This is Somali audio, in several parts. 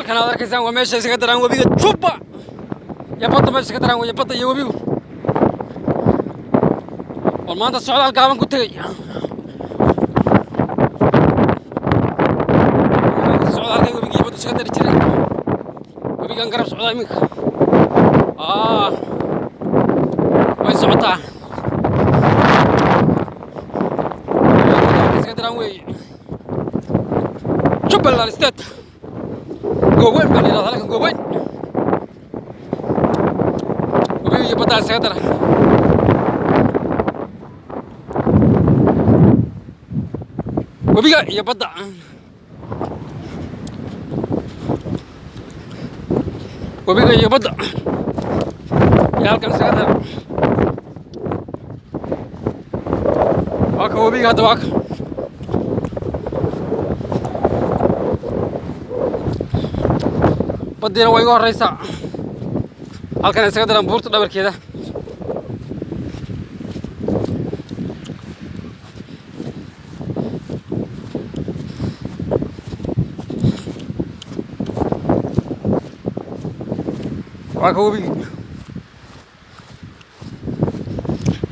halkan aad arkaysaan waa meesha iskaga daraan webiga Jubba ya badda meesha iskaga daraan webiga badda iyo webigu oo maanta socdaal gaaban ku tagay socdaalka webiga badda iskaga dari jiray webigan garab socdaa iminka way socotaa iskaga daraan weeye Jubbaland State goweyn baa la yidhahdaa halkan goweyn webiga iyo badda iskaga dara webiga iyo badda webiga iyo badda iyo halkan iskaga dara waa ka webiga hadda waa ka baddiina way iga horreysaa halkan iskaga daraan buurta dhabarkeeda waa ka webigii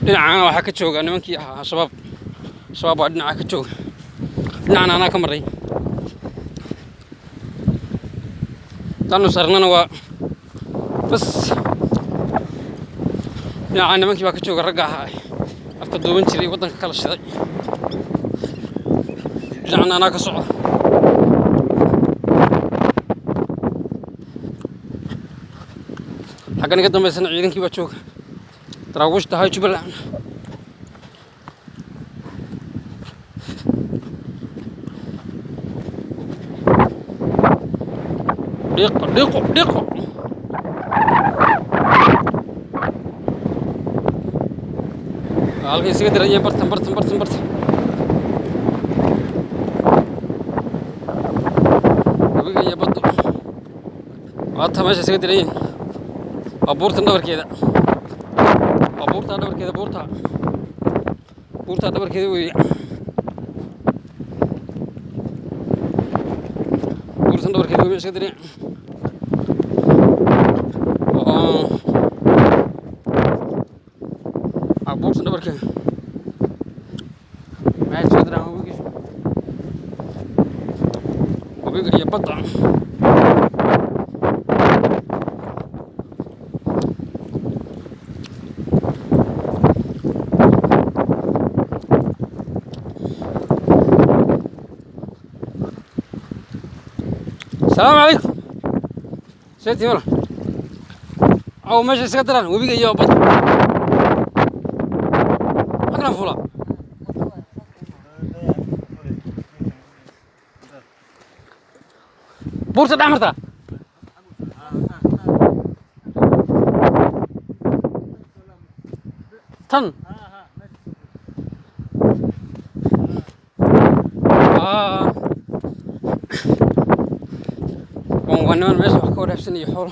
dhinacana waxaa ka jooga nimankii ahaa shabaab waa dhinaca ka jooga dhinacana anaa ka maray tanu sarnana waa bas dhinaca nimankii baa ka jooga ragga ahaa afka duuban jiray waddanka kala shiday dhinacna anaa ka socda xaggan iga dambaysana ciidankii baa jooga daraawiishta ahaa Jubbaland dhiqo halkay isaga dirayeen bartan webiga iyo baddu waata meesha isaga dirayeen waa buurtan dhabarkeeda waa buurtaa dhabarkeeda buurtaa dhabarkeeda weeye buurtan dhabarkeeda weeye isaga dirayeen buurtan dhabarkeeda maxay isaga diraan webiga iyo badda السلام عليكم سيدي ولا أو ماشي سكتران وبيجي يا بط أكرم فولا بورصة دعمرتها تن ونمان ماشي وحكوا له سنة يحول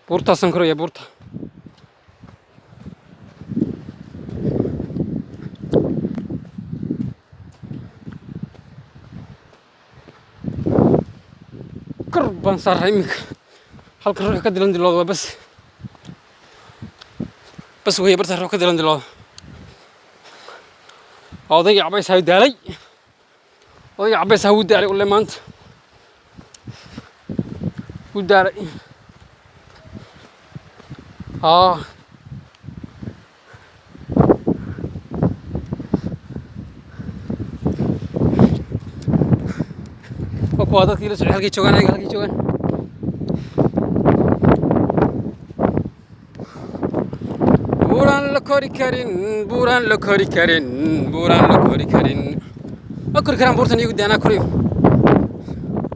بورتا سنكرو يا بورتا قربان صار هيمك halka ruux ka dilan diloodo bas way barta ruux ka dilan diloodo odayga cabays hay daalay odayga cabays ha u daalay ulay maanta u daalay وكوا dadkii la socday halkay joogan buuran la kori karin buuraan la kori karin buuraan la kori karin ma kori karaan buurtan igu daanaa koriyo